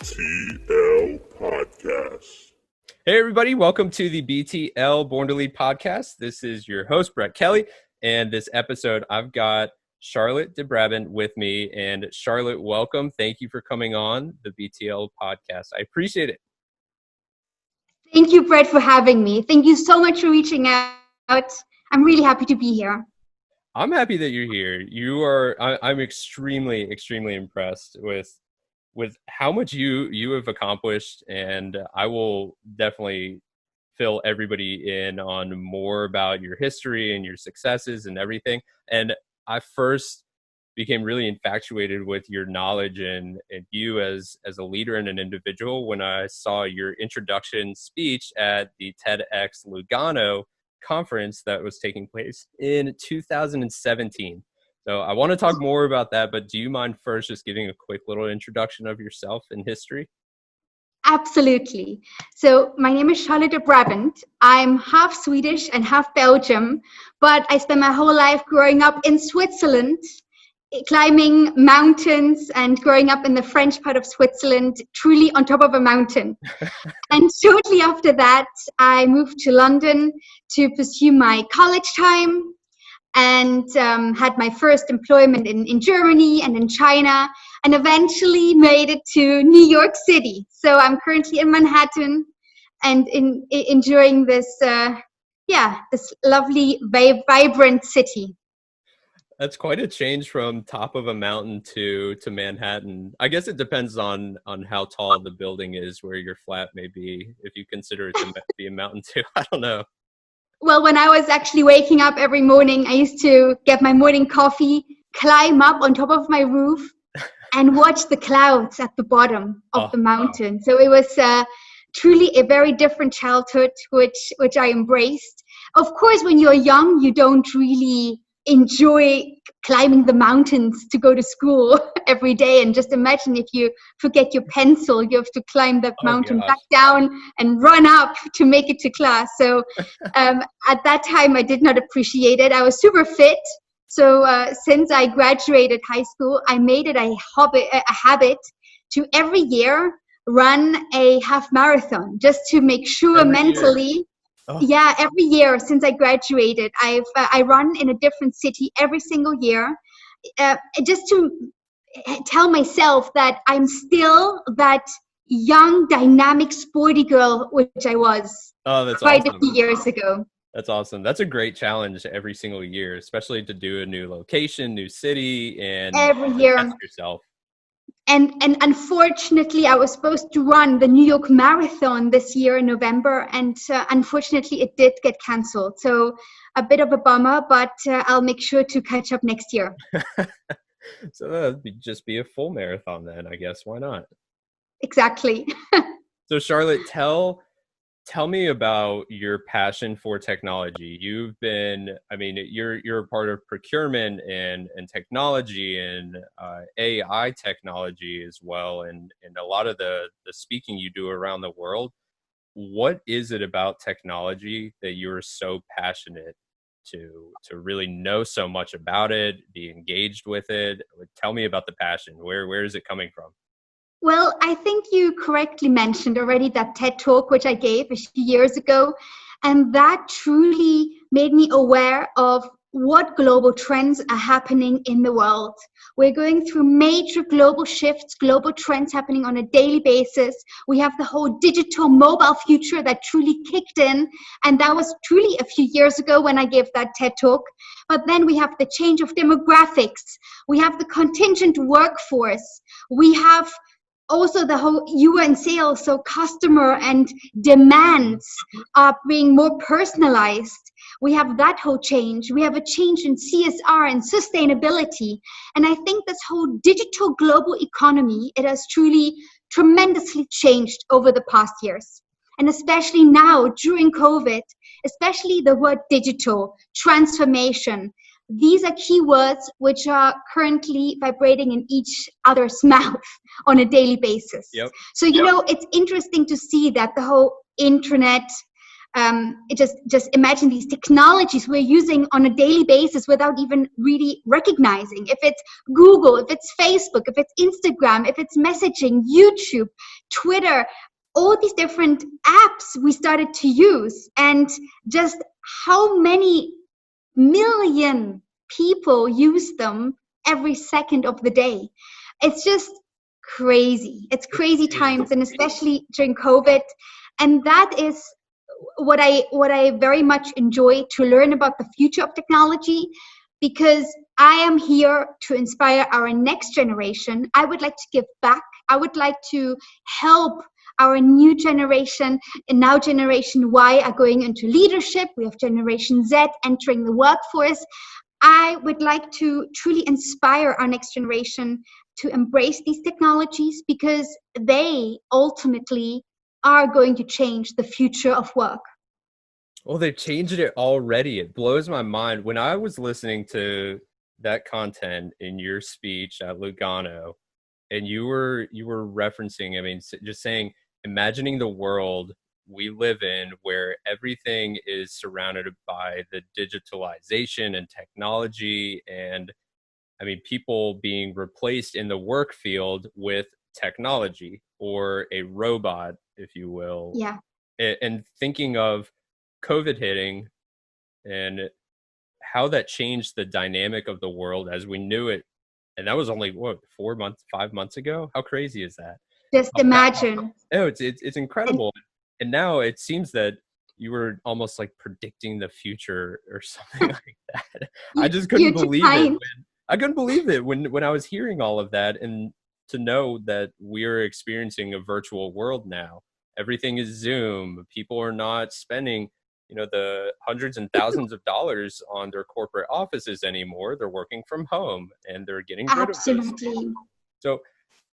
BTL Podcast. Hey, everybody. Welcome to the BTL Born to Lead podcast. This is your host, Brett Kelly. And this episode, I've got Charlotte de Brabandt with me. And Charlotte, welcome. Thank you for coming on the BTL podcast. I appreciate it. Thank you, Brett, for having me. Thank you so much for reaching out. I'm really happy to be here. I'm happy that you're here. I'm extremely impressed with how much you have accomplished, and I will definitely fill everybody in on more about your history and your successes and everything. And I first became really infatuated with your knowledge and you as a leader and an individual when I saw your introduction speech at the TEDx Lugano conference that was taking place in 2017. So I want to talk more about that, but do you mind first just giving a quick little introduction of yourself and history? Absolutely. So my name is Charlotte de Brabandt. I'm half Swedish and half Belgium, but I spent my whole life growing up in Switzerland, climbing mountains and growing up in the French part of Switzerland, truly on top of a mountain. And shortly after that, I moved to London to pursue my college time, and had my first employment in Germany and in China, and eventually made it to New York City. So I'm currently in Manhattan and enjoying this lovely, vibrant city. That's quite a change from top of a mountain to Manhattan. I guess it depends on how tall the building is where your flat may be, if you consider it to be a mountain too. I don't know. Well, when I was actually waking up every morning, I used to get my morning coffee, climb up on top of my roof, and watch the clouds at the bottom of the mountain. Wow. So it was truly a very different childhood, which I embraced. Of course, when you're young, you don't really enjoy climbing the mountains to go to school every day. And just imagine if you forget your pencil, you have to climb that mountain back down and run up to make it to class. So at that time, I did not appreciate it. I was super fit. So since I graduated high school, I made it a habit to every year run a half marathon just to make sure every mentally year. Yeah, every year since I graduated, I run in a different city every single year, just to tell myself that I'm still that young, dynamic, sporty girl which I was quite a few years ago. That's awesome. That's a great challenge every single year, especially to do a new location, new city, and every year test yourself. And unfortunately, I was supposed to run the New York Marathon this year in November, and unfortunately, it did get canceled. So a bit of a bummer, but I'll make sure to catch up next year. So that'd just be a full marathon then, I guess. Why not? Exactly. So Charlotte, tell me about your passion for technology. You're a part of procurement and technology and AI technology as well, and a lot of the speaking you do around the world. What is it about technology that you're so passionate to really know so much about it, be engaged with it? Tell me about the passion. Where is it coming from? Well, I think you correctly mentioned already that TED Talk, which I gave a few years ago, and that truly made me aware of what global trends are happening in the world. We're going through major global shifts, global trends happening on a daily basis. We have the whole digital mobile future that truly kicked in, and that was truly a few years ago when I gave that TED Talk. But then we have the change of demographics. We have the contingent workforce. We have also the whole you were in sales, so customer and demands are being more personalized. We have that whole change. We have a change in CSR and sustainability. And I think this whole digital global economy, it has truly tremendously changed over the past years. And especially now during COVID, especially the word digital, transformation, these are keywords which are currently vibrating in each other's mouth on a daily basis. Yep. So, you know, it's interesting to see that the whole internet just imagine these technologies we're using on a daily basis without even really recognizing. If it's Google, if it's Facebook, if it's Instagram, if it's messaging, YouTube, Twitter, all these different apps we started to use, and just how many million people use them every second of the day. It's just crazy. It's crazy times, and especially during COVID. And that is what I very much enjoy to learn about the future of technology, because I am here to inspire our next generation. I would like to give back. I would like to help our new generation, and now Generation Y are going into leadership. We have Generation Z entering the workforce. I would like to truly inspire our next generation to embrace these technologies, because they ultimately are going to change the future of work. Well, they've changed it already. It blows my mind. When I was listening to that content in your speech at Lugano, and you were referencing, I mean, just saying, imagining the world we live in where everything is surrounded by the digitalization and technology, and I mean, people being replaced in the work field with technology or a robot, if you will. Yeah. And thinking of COVID hitting and how that changed the dynamic of the world as we knew it. And that was only, what, 5 months ago? How crazy is that? Just imagine. No, it's incredible. And now it seems that you were almost like predicting the future or something like that. I just couldn't believe it. I couldn't believe it when I was hearing all of that, and to know that we're experiencing a virtual world now. Everything is Zoom. People are not spending, the hundreds and thousands of dollars on their corporate offices anymore. They're working from home, and they're getting rid of this. Absolutely. So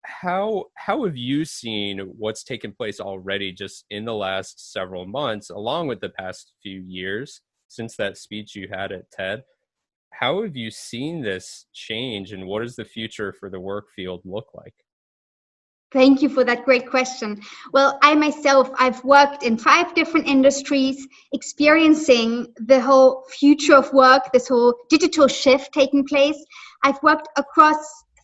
how have you seen what's taken place already just in the last several months, along with the past few years since that speech you had at TED? How have you seen this change, and what does the future for the work field look like? Thank you for that great question. Well, I've worked in 5 different industries, experiencing the whole future of work, this whole digital shift taking place. I've worked across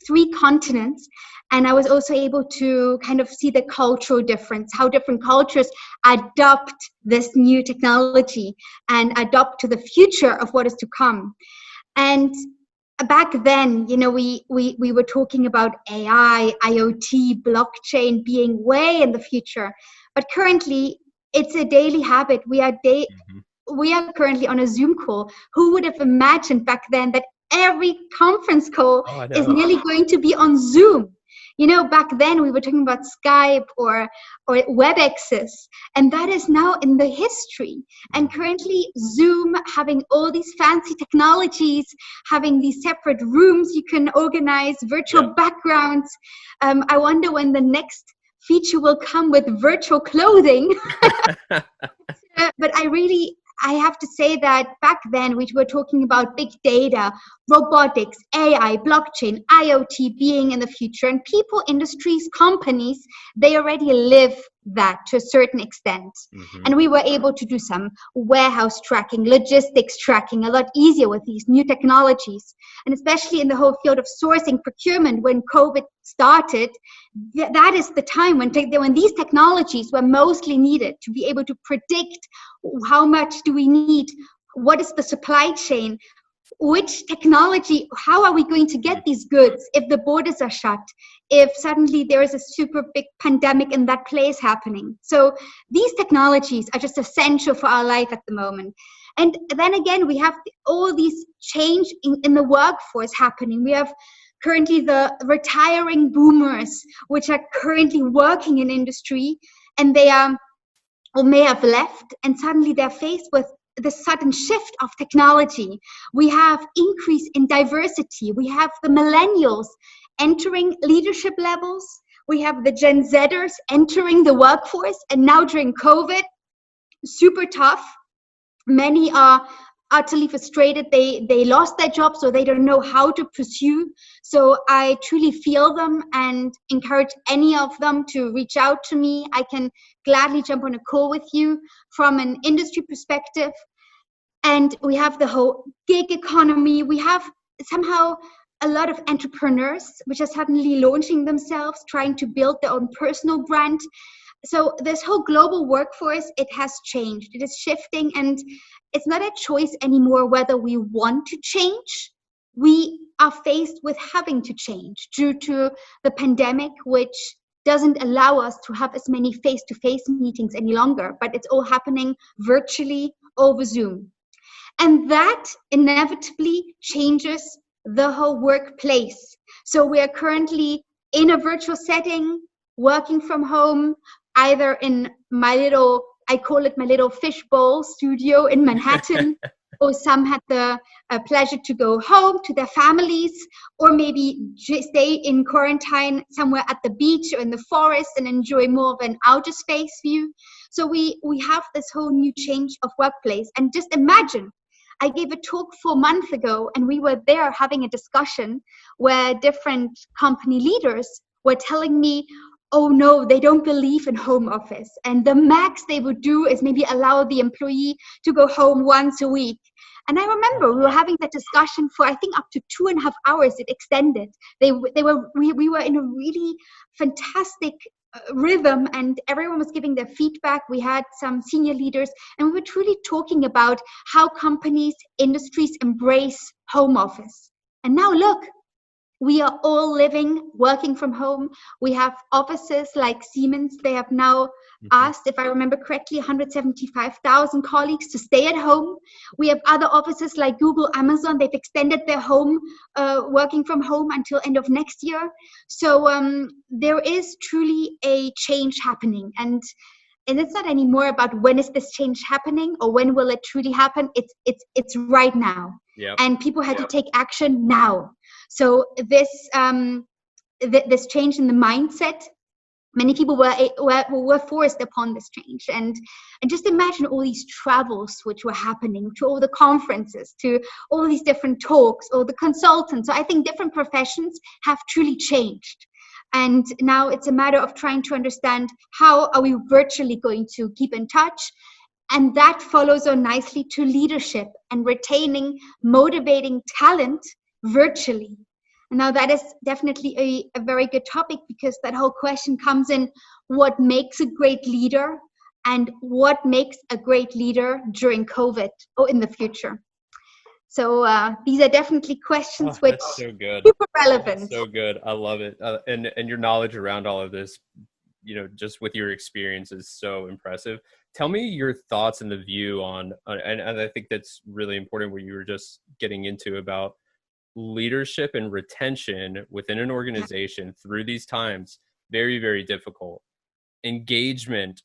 3 continents, and I was also able to kind of see the cultural difference, how different cultures adopt this new technology and adopt to the future of what is to come. And back then, we were talking about AI, IoT, blockchain being way in the future. But currently, it's a daily habit. We are currently on a Zoom call. Who would have imagined back then that every conference call is nearly going to be on Zoom? Back then we were talking about Skype or WebExes, and that is now in the history. And currently Zoom, having all these fancy technologies, having these separate rooms you can organize, virtual backgrounds. I wonder when the next feature will come with virtual clothing. But I have to say that back then we were talking about big data, robotics, AI, blockchain, IoT being in the future, and people, industries, companies, they already live that to a certain extent. And we were able to do some warehouse tracking, logistics tracking a lot easier with these new technologies. And especially in the whole field of sourcing, procurement, when COVID started, that is the time when these technologies were mostly needed to be able to predict how much do we need, what is the supply chain, which technology, how are we going to get these goods if the borders are shut, if suddenly there is a super big pandemic in that place happening. So these technologies are just essential for our life at the moment. And then again, we have all these change in the workforce happening. We have currently the retiring boomers, which are currently working in industry, and they are or may have left, and suddenly they're faced with the sudden shift of technology. We have increase in diversity. We have the millennials entering leadership levels. We have the Gen Zers entering the workforce, and now during COVID, super tough. Many are utterly frustrated. They lost their jobs, so they don't know how to pursue. So I truly feel them and encourage any of them to reach out to me. I can gladly jump on a call with you from an industry perspective. And we have the whole gig economy. We have somehow a lot of entrepreneurs which are suddenly launching themselves, trying to build their own personal brand. So this whole global workforce, it has changed. It is shifting, and it's not a choice anymore whether we want to change. We are faced with having to change due to the pandemic, which doesn't allow us to have as many face-to-face meetings any longer, but it's all happening virtually over Zoom. And that inevitably changes the whole workplace. So we are currently in a virtual setting, working from home, either in I call it my little fishbowl studio in Manhattan, or some had the pleasure to go home to their families, or maybe stay in quarantine somewhere at the beach or in the forest and enjoy more of an outer space view. So we have this whole new change of workplace. And just imagine, I gave a talk 4 months ago, and we were there having a discussion where different company leaders were telling me, oh no, they don't believe in home office. And the max they would do is maybe allow the employee to go home once a week. And I remember we were having that discussion for, I think, up to 2.5 hours. It extended. We were in a really fantastic rhythm, and everyone was giving their feedback. We had some senior leaders, and we were truly talking about how companies, industries embrace home office. And now look, we are all working from home. We have offices like Siemens. They have now asked, if I remember correctly, 175,000 colleagues to stay at home. We have other offices like Google, Amazon. They've extended their working from home until end of next year. So there is truly a change happening. And it's not anymore about when is this change happening or when will it truly happen. It's right now. Yep. And people had to take action now. So this change in the mindset, many people were forced upon this change. And just imagine all these travels which were happening to all the conferences, to all these different talks, or the consultants. So I think different professions have truly changed. And now it's a matter of trying to understand how are we virtually going to keep in touch. And that follows on nicely to leadership and retaining, motivating talent virtually. And now that is definitely a very good topic, because that whole question comes in, what makes a great leader and what makes a great leader during COVID or in the future? So these are definitely questions which that's so good. Super relevant. That's so good. I love it. And your knowledge around all of this, just with your experience, is so impressive. Tell me your thoughts and the view on, and I think that's really important, what you were just getting into about leadership and retention within an organization through these times. Very, very difficult. Engagement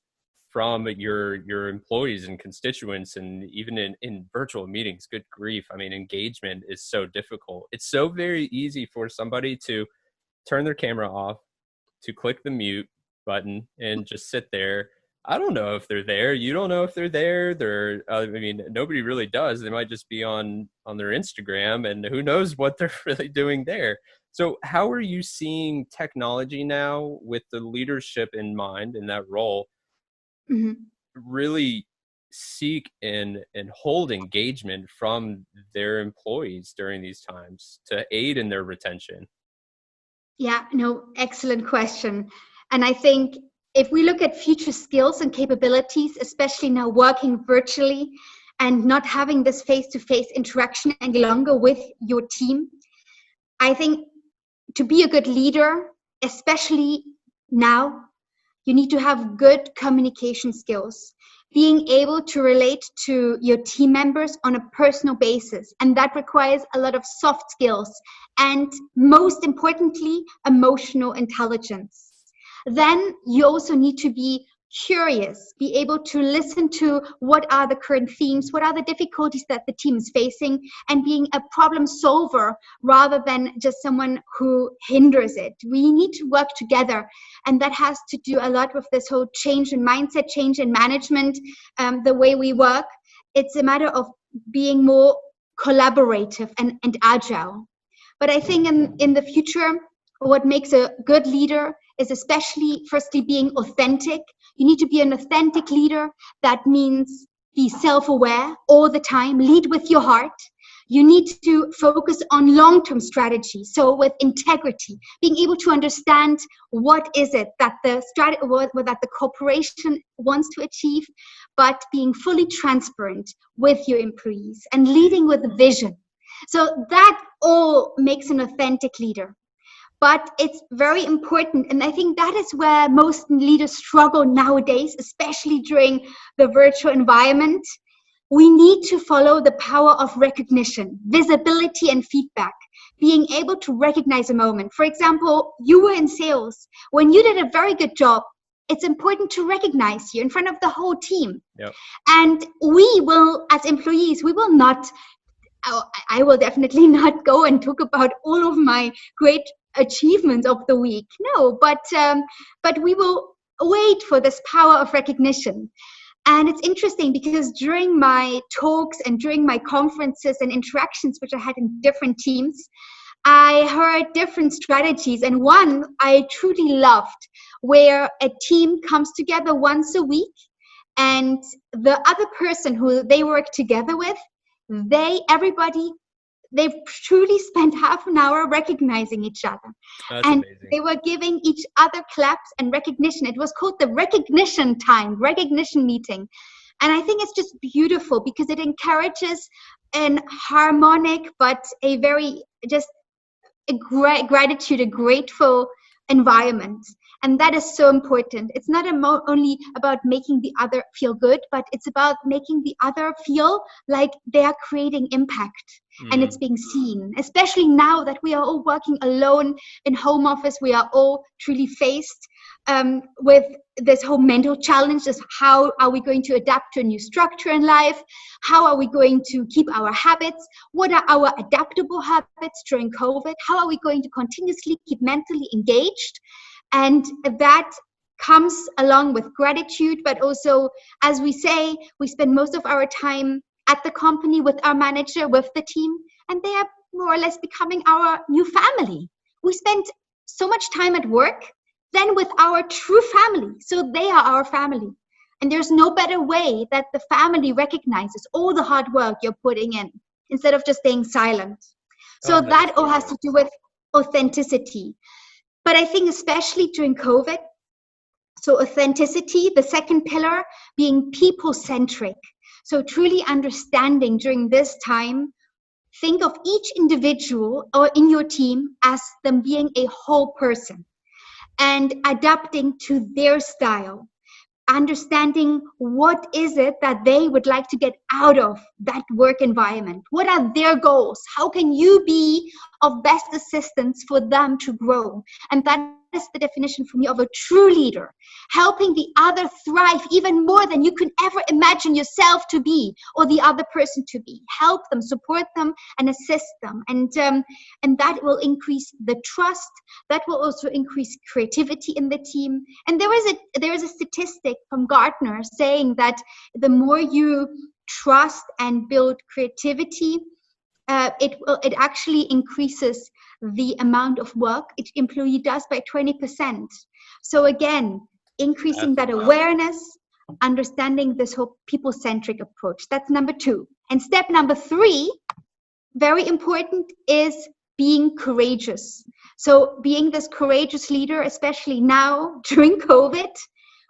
from your employees and constituents, and even in virtual meetings, good grief. I mean, engagement is so difficult. It's so very easy for somebody to turn their camera off, to click the mute button and just sit there. I don't know if they're there. You don't know if they're there. Nobody really does. They might just be on their Instagram, and who knows what they're really doing there. So how are you seeing technology now, with the leadership in mind in that role, really seek and hold engagement from their employees during these times to aid in their retention? Yeah, no, excellent question. And I think if we look at future skills and capabilities, especially now working virtually and not having this face-to-face interaction any longer with your team, I think to be a good leader, especially now, you need to have good communication skills, being able to relate to your team members on a personal basis. And that requires a lot of soft skills and, most importantly, emotional intelligence. Then you also need to be curious, be able to listen to what are the current themes, what are the difficulties that the team is facing, and being a problem solver rather than just someone who hinders it. We need to work together, and that has to do a lot with this whole change in mindset, change in management, the way we work. It's a matter of being more collaborative and agile. But I think in the future, what makes a good leader is especially, firstly, being authentic. You need to be an authentic leader. That means be self-aware all the time, lead with your heart. You need to focus on long-term strategy. So with integrity, being able to understand what is it that that the corporation wants to achieve, but being fully transparent with your employees and leading with a vision. So that all makes an authentic leader. But it's very important, and I think that is where most leaders struggle nowadays, especially during the virtual environment. We need to follow the power of recognition, visibility, and feedback. Being able to recognize a moment. For example, you were in sales. When you did a very good job, it's important to recognize you in front of the whole team. Yep. And we will, as employees, we will not, I will definitely not go and talk about all of my great achievements of the week. No, but we will wait for this power of recognition. And it's interesting because during my talks and during my conferences and interactions, which I had in different teams, I heard different strategies. And one I truly loved, where a team comes together once a week, and the other person who they work together with, they've truly spent half an hour recognizing each other. That's and amazing. They were giving each other claps and recognition. It was called the recognition meeting. And I think it's just beautiful because it encourages an harmonic, but a very just a grateful environment. And that is so important. It's not only about making the other feel good, but it's about making the other feel like they are creating impact and it's being seen. Especially now that we are all working alone in home office, we are all truly faced with this whole mental challenge. Is how are we going to adapt to a new structure in life? How are we going to keep our habits? What are our adaptable habits during COVID? How are we going to continuously keep mentally engaged? And that comes along with gratitude, but also, as we say, we spend most of our time at the company with our manager, with the team, and they are more or less becoming our new family. We spend so much time at work, then with our true family. So they are our family. And there's no better way that the family recognizes all the hard work you're putting in instead of just staying silent. So that all has to do with authenticity. But I think especially during COVID, so authenticity, the second pillar, being people-centric. So truly understanding during this time, think of each individual or in your team as them being a whole person and adapting to their style. Understanding what is it that they would like to get out of that work environment. What are their goals? How can you be of best assistance for them to grow? And that is the definition for me of a true leader, helping the other thrive even more than you can ever imagine yourself to be or the other person to be. Help them, support them, and assist them. And that will increase the trust. That will also increase creativity in the team. And there is a statistic from Gartner saying that the more you trust and build creativity, it actually increases the amount of work each employee does by 20%. So again, increasing that awareness, understanding this whole people-centric approach. That's number 2. And step number 3, very important, is being courageous. So being this courageous leader, especially now during COVID,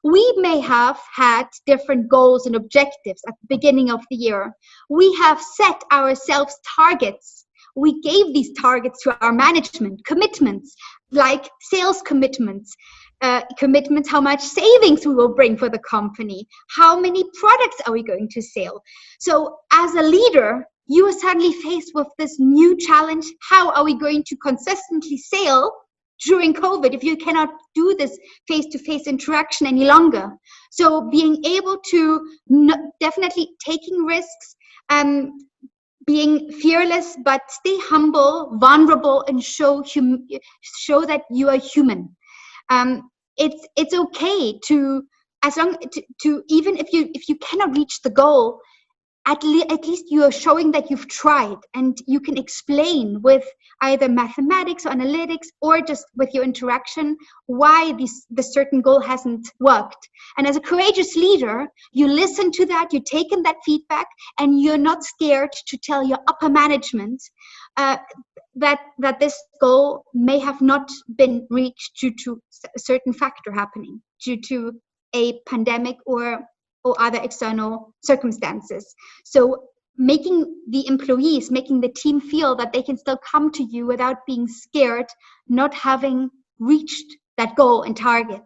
we may have had different goals and objectives at the beginning of the year. We have set ourselves targets. We gave these targets to our management, commitments, like sales commitments, how much savings we will bring for the company, how many products are we going to sell. So as a leader, you are suddenly faced with this new challenge. How are we going to consistently sell during COVID if you cannot do this face-to-face interaction any longer? So being able to definitely taking risks, being fearless, but stay humble, vulnerable, and show that you are human. It's okay to even if you cannot reach the goal, at least you are showing that you've tried, and you can explain with either mathematics or analytics or just with your interaction why the certain goal hasn't worked. And as a courageous leader, you listen to that, you take in that feedback, and you're not scared to tell your upper management that this goal may have not been reached due to a certain factor happening, due to a pandemic or other external circumstances. So making the employees, making the team feel that they can still come to you without being scared, not having reached that goal and target.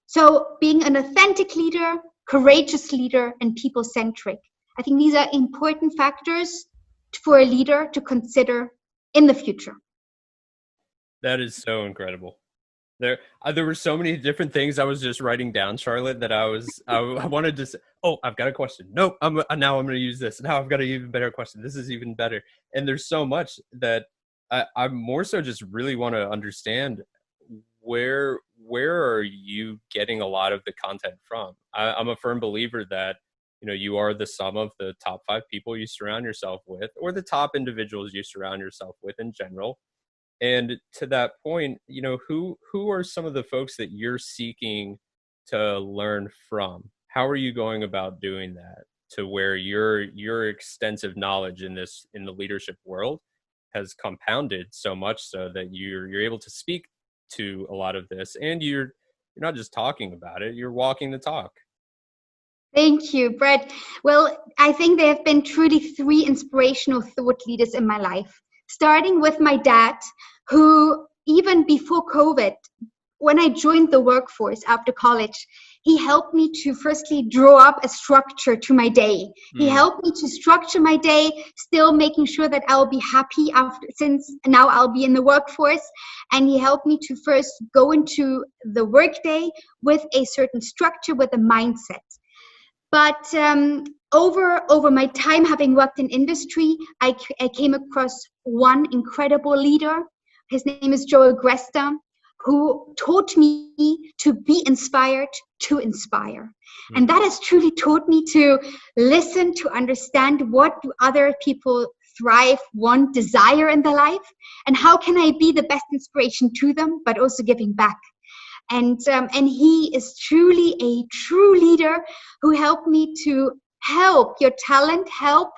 So being an authentic leader, courageous leader, and people-centric. I think these are important factors for a leader to consider in the future. That is so incredible. There were so many different things I was just writing down, Charlotte, that I wanted to say, oh, I've got a question. Nope, now I'm going to use this. Now I've got an even better question. This is even better. And there's so much that I more so just really want to understand where are you getting a lot of the content from? I'm a firm believer that, you are the sum of the top 5 people you surround yourself with, or the top individuals you surround yourself with in general. And to that point, who are some of the folks that you're seeking to learn from? How are you going about doing that to where your extensive knowledge in the leadership world has compounded so much so that you're able to speak to a lot of this, and you're not just talking about it, you're walking the talk. Thank you, Brett. Well, I think there have been truly 3 inspirational thought leaders in my life, starting with my dad, who even before COVID, when I joined the workforce after college, he helped me to firstly draw up a structure to my day. He helped me to structure my day, still making sure that I'll be happy since now I'll be in the workforce. And he helped me to first go into the workday with a certain structure, with a mindset. But over my time having worked in industry, I came across one incredible leader. His name is Joel Gresta, who taught me to be inspired to inspire. And that has truly taught me to listen, to understand what do other people thrive, want, desire in their life, and how can I be the best inspiration to them, but also giving back. And he is truly a true leader who helped me to help your talent, help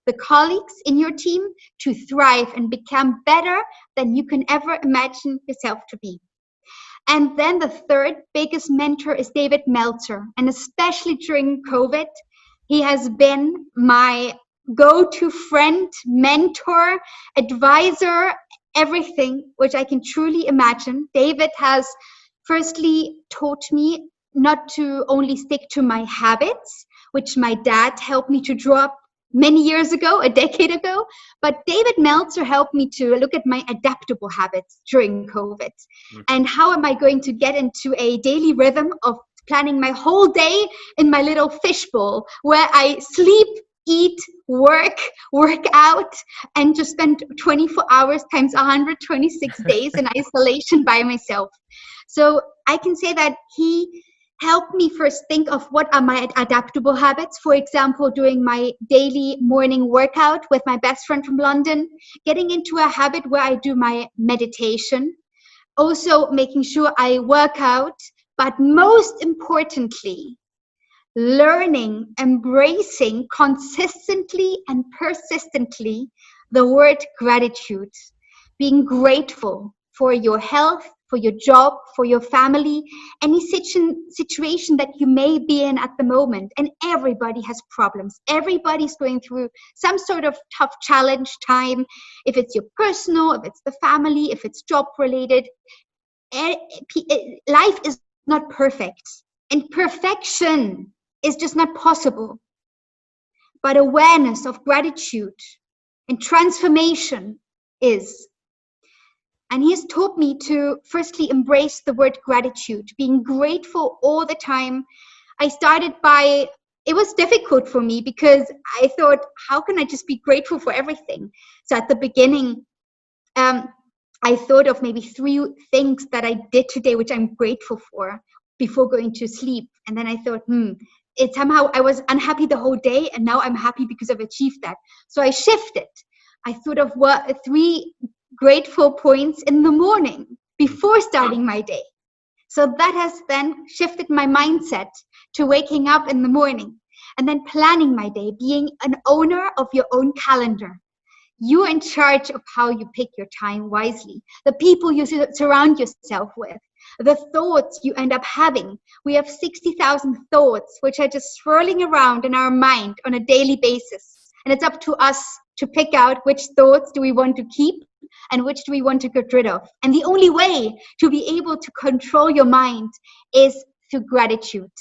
the colleagues in your team to thrive and become better than you can ever imagine yourself to be. And then the third biggest mentor is David Meltzer. And especially during COVID, he has been my go-to friend, mentor, advisor, everything which I can truly imagine. David has firstly taught me not to only stick to my habits, which my dad helped me to draw up many years ago, a decade ago, but David Meltzer helped me to look at my adaptable habits during COVID. And how am I going to get into a daily rhythm of planning my whole day in my little fishbowl where I sleep, eat, work out, and just spend 24 hours times 126 days in isolation by myself. So I can say that he helped me first think of what are my adaptable habits. For example, doing my daily morning workout with my best friend from London, getting into a habit where I do my meditation, also making sure I work out, but most importantly, learning, embracing consistently and persistently the word gratitude, being grateful for your health, for your job, for your family, any situation that you may be in at the moment. And everybody has problems. Everybody's going through some sort of tough challenge time, if it's your personal, if it's the family, if it's job related. Life is not perfect, and perfection is just not possible. But awareness of gratitude and transformation is. And he has taught me to firstly embrace the word gratitude, being grateful all the time. I started it was difficult for me because I thought, how can I just be grateful for everything? So at the beginning, I thought of maybe 3 things that I did today, which I'm grateful for before going to sleep. And then I thought, it somehow, I was unhappy the whole day, and now I'm happy because I've achieved that. So I shifted. I thought of what 3 grateful points in the morning before starting my day. So that has then shifted my mindset to waking up in the morning and then planning my day, being an owner of your own calendar. You're in charge of how you pick your time wisely, the people you surround yourself with, the thoughts you end up having. We have 60,000 thoughts which are just swirling around in our mind on a daily basis. And it's up to us to pick out which thoughts do we want to keep and which do we want to get rid of. And the only way to be able to control your mind is through gratitude.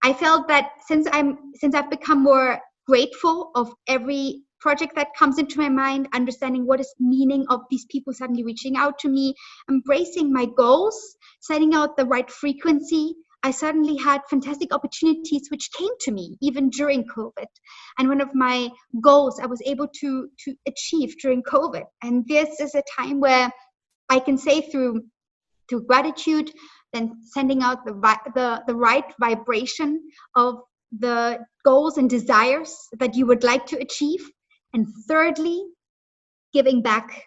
I felt that since I've become more grateful of every project that comes into my mind, understanding what is the meaning of these people suddenly reaching out to me, embracing my goals, setting out the right frequency, I suddenly had fantastic opportunities which came to me even during COVID. And one of my goals I was able to achieve during COVID. And this is a time where I can say through gratitude, then sending out the right vibration of the goals and desires that you would like to achieve. And thirdly, giving back.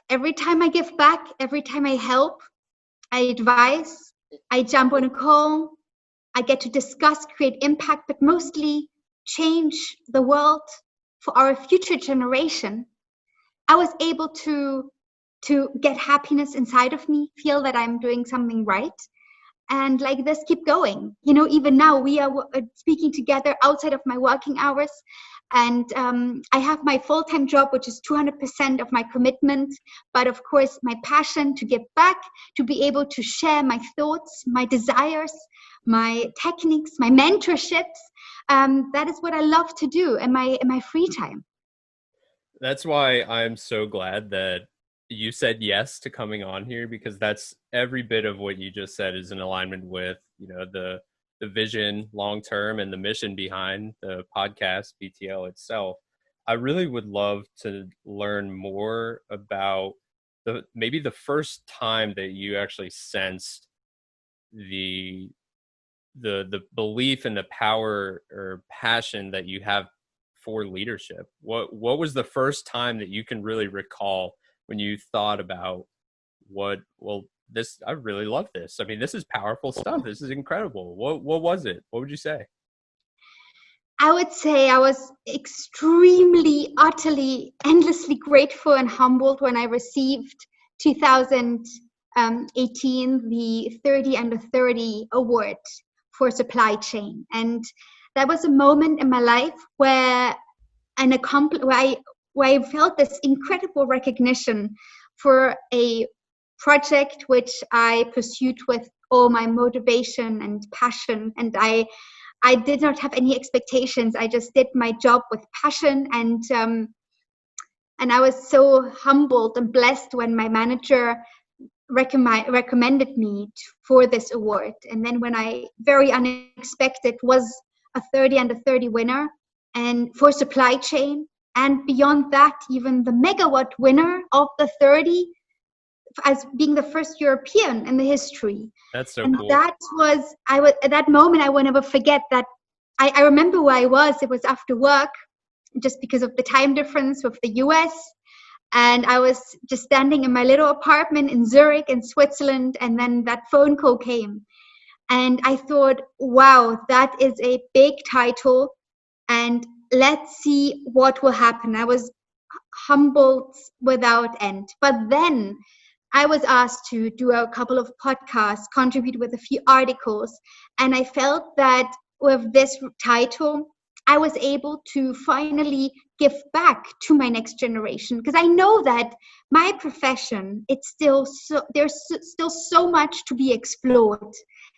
Every time I give back, every time I help, I advise, I jump on a call, I get to discuss, create impact, but mostly change the world for our future generation. I was able to get happiness inside of me, feel that I'm doing something right. And like this, keep going. You know, even now we are speaking together outside of my working hours. And I have my full-time job, which is 200% of my commitment. But of course, my passion to give back, to be able to share my thoughts, my desires, my techniques, my mentorships. That is what I love to do in my free time. That's why I'm so glad that you said yes to coming on here, because that's every bit of what you just said is in alignment with, you know, the vision long term and the mission behind the podcast BTL itself. I really would love to learn more about maybe the first time that you actually sensed the belief and the power or passion that you have for leadership. What was the first time that you can really recall when you thought about I really love this. I mean, this is powerful stuff. This is incredible. What was it? What would you say? I would say I was extremely, utterly, endlessly grateful and humbled when I received 2018 the 30 Under 30 award for supply chain. And that was a moment in my life where I felt this incredible recognition for a project which I pursued with all my motivation and passion. And I did not have any expectations. I just did my job with passion. And I was so humbled and blessed when my manager recommended me for this award. And then when I, very unexpected, was a 30 Under 30 winner, and for supply chain, and beyond that, even the megawatt winner of the 30, as being the first European in the history. That's so and cool. That was, at that moment, I will never forget that. I remember where I was. It was after work, just because of the time difference with the US. And I was just standing in my little apartment in Zurich in Switzerland. And then that phone call came. And I thought, wow, that is a big title. And let's see what will happen. I was humbled without end. But then I was asked to do a couple of podcasts, contribute with a few articles. And I felt that with this title, I was able to finally give back to my next generation, because I know that my profession, there's still so much to be explored,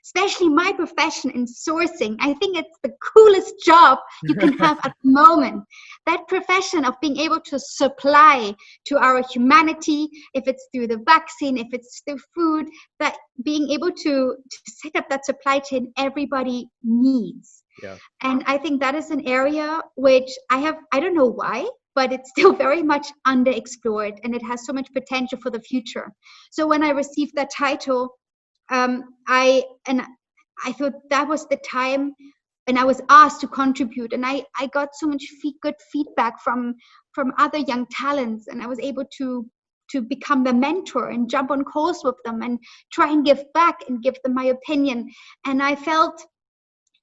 especially my profession in sourcing. I think it's the coolest job you can have at the moment. That profession of being able to supply to our humanity, if it's through the vaccine, if it's through food, that being able to set up that supply chain everybody needs. Yeah. And I think that is an area which I don't know why, but it's still very much underexplored, and it has so much potential for the future. So when I received that title, I thought that was the time and I was asked to contribute, and I got so much good feedback from other young talents, and I was able to become the mentor and jump on calls with them and try and give back and give them my opinion. And I felt,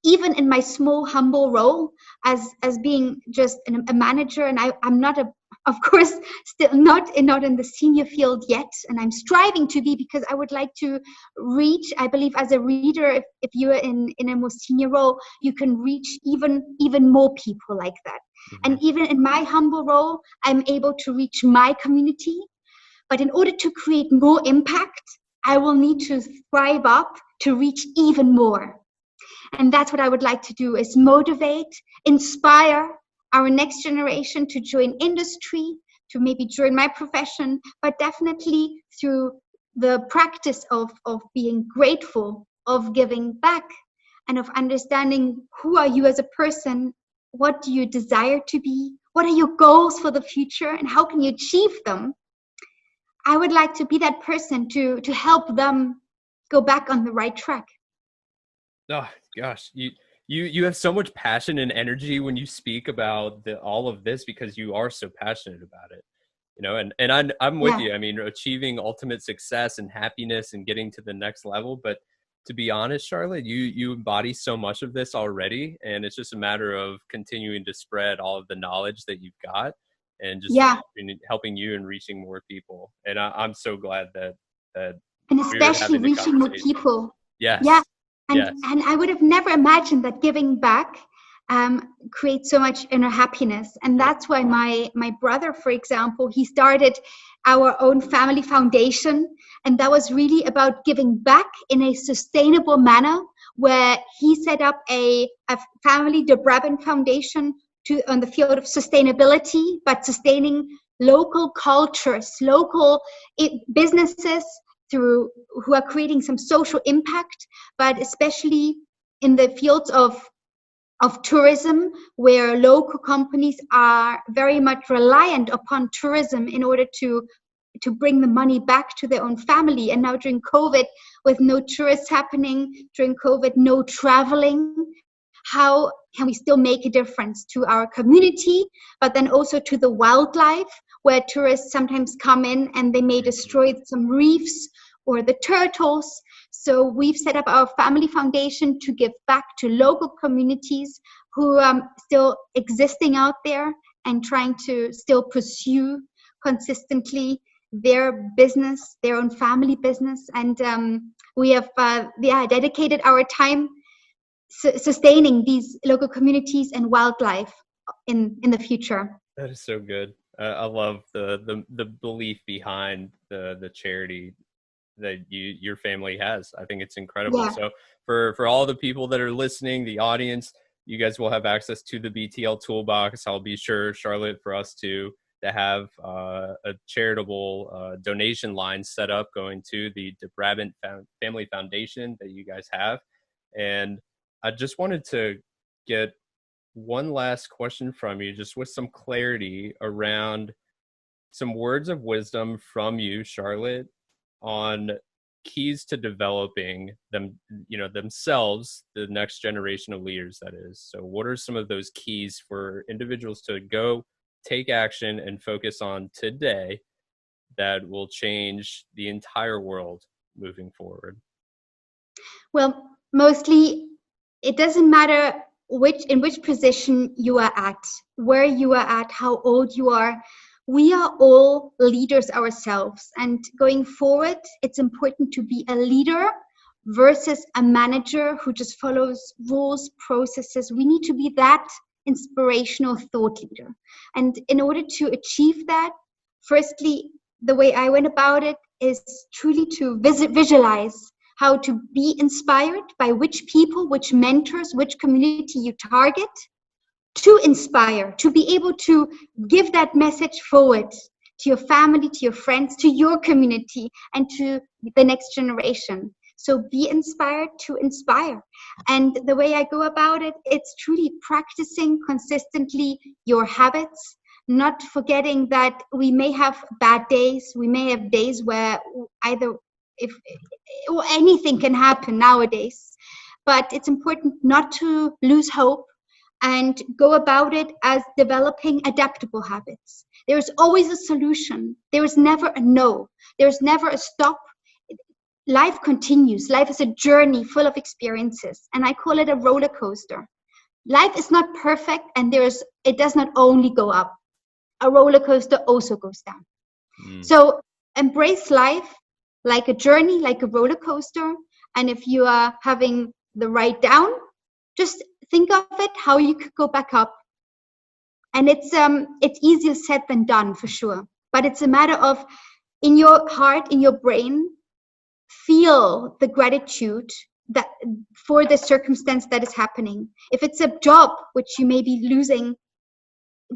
even in my small, humble role as being just a manager, and I'm not of course, still not in the senior field yet, and I'm striving to be, because I would like to reach, I believe, as a reader, if you are in a more senior role, you can reach even more people like that. Mm-hmm. And even in my humble role, I'm able to reach my community. But in order to create more impact, I will need to thrive up to reach even more. And that's what I would like to do, is motivate, inspire our next generation to join industry, to maybe join my profession, but definitely through the practice of being grateful, of giving back, and of understanding who are you as a person, what do you desire to be, what are your goals for the future, and how can you achieve them. I would like to be that person to help them go back on the right track. Oh gosh, you have so much passion and energy when you speak about all of this, because you are so passionate about it, you know. And I'm with you. I mean, achieving ultimate success and happiness and getting to the next level. But to be honest, Charlotte, you embody so much of this already, and it's just a matter of continuing to spread all of the knowledge that you've got, and just helping you and reaching more people. And I'm so glad that and especially reaching more people. Yes. Yeah. And, yes. and I would have never imagined that giving back creates so much inner happiness. And that's why my brother, for example, he started our own family foundation. And that was really about giving back in a sustainable manner, where he set up a family, the Brabandt Foundation, on the field of sustainability, but sustaining local cultures, local businesses, who are creating some social impact, but especially in the fields of tourism, where local companies are very much reliant upon tourism in order to bring the money back to their own family. And now during COVID, with no tourists happening, during COVID, no traveling, how can we still make a difference to our community, but then also to the wildlife, where tourists sometimes come in and they may destroy some reefs or the turtles. So we've set up our family foundation to give back to local communities who are still existing out there and trying to still pursue consistently their business, their own family business. And we have dedicated our time sustaining these local communities and wildlife in the future. That is so good. I love the belief behind the charity that your family has. I think it's incredible. Yeah. So for all the people that are listening, the audience, you guys will have access to the BTL toolbox. I'll be sure, Charlotte, for us to have a charitable donation line set up going to the Brabandt Family Foundation that you guys have. And I just wanted to get one last question from you, just with some clarity around some words of wisdom from you, Charlotte, on keys to developing themselves, the next generation of leaders, that is. So what are some of those keys for individuals to go take action and focus on today that will change the entire world moving forward? Well, mostly it doesn't matter in which position you are at, where you are at, how old you are. We are all leaders ourselves. And going forward, it's important to be a leader versus a manager who just follows rules, processes. We need to be that inspirational thought leader. And in order to achieve that, firstly, the way I went about it is truly to visualize how to be inspired by which people, which mentors, which community you target, to inspire, to be able to give that message forward to your family, to your friends, to your community, and to the next generation. So be inspired to inspire. And the way I go about it, it's truly practicing consistently your habits, not forgetting that we may have bad days. We may have days where anything can happen nowadays. but it's important not to lose hope and go about it as developing adaptable habits. There's always a solution. There is never a no. There's never a stop. Life continues. Life is a journey full of experiences, and I call it a roller coaster. Life is not perfect, and it does not only go up. A roller coaster also goes down. So embrace life like a journey, like a roller coaster. And if you are having the ride down, just think of it how you could go back up. And it's easier said than done, for sure. But it's a matter of, in your heart, in your brain, feel the gratitude that for the circumstance that is happening. If it's a job which you may be losing,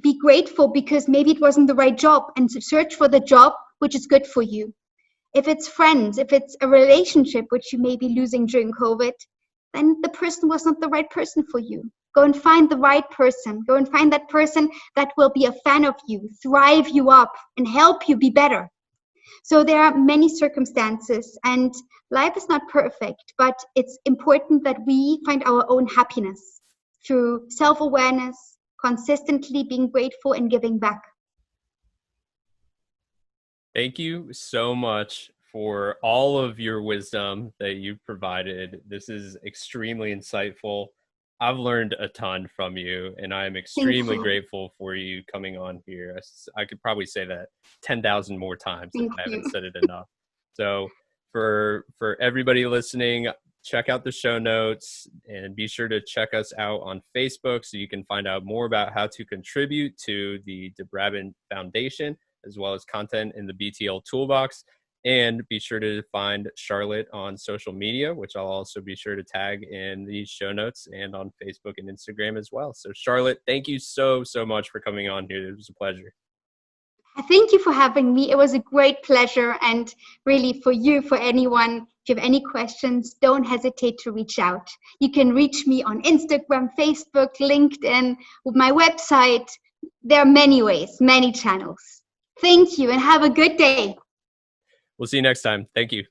be grateful because maybe it wasn't the right job, and search for the job which is good for you. If it's friends, if it's a relationship which you may be losing during COVID, then the person was not the right person for you. Go and find the right person. Go and find that person that will be a fan of you, thrive you up, and help you be better. So there are many circumstances, and life is not perfect, but it's important that we find our own happiness through self-awareness, consistently being grateful and giving back. Thank you so much for all of your wisdom that you've provided. This is extremely insightful. I've learned a ton from you, and I'm extremely grateful for you coming on here. I could probably say that 10,000 more times if I haven't said it enough. So for everybody listening, check out the show notes and be sure to check us out on Facebook so you can find out more about how to contribute to the Brabandt Foundation, as well as content in the BTL Toolbox. And be sure to find Charlotte on social media, which I'll also be sure to tag in the show notes, and on Facebook and Instagram as well. So Charlotte, thank you so much for coming on here. It was a pleasure. Thank you for having me. It was a great pleasure. And really, for you, for anyone, if you have any questions, don't hesitate to reach out. You can reach me on Instagram, Facebook, LinkedIn, with my website. There are many ways, many channels. Thank you, and have a good day. We'll see you next time. Thank you.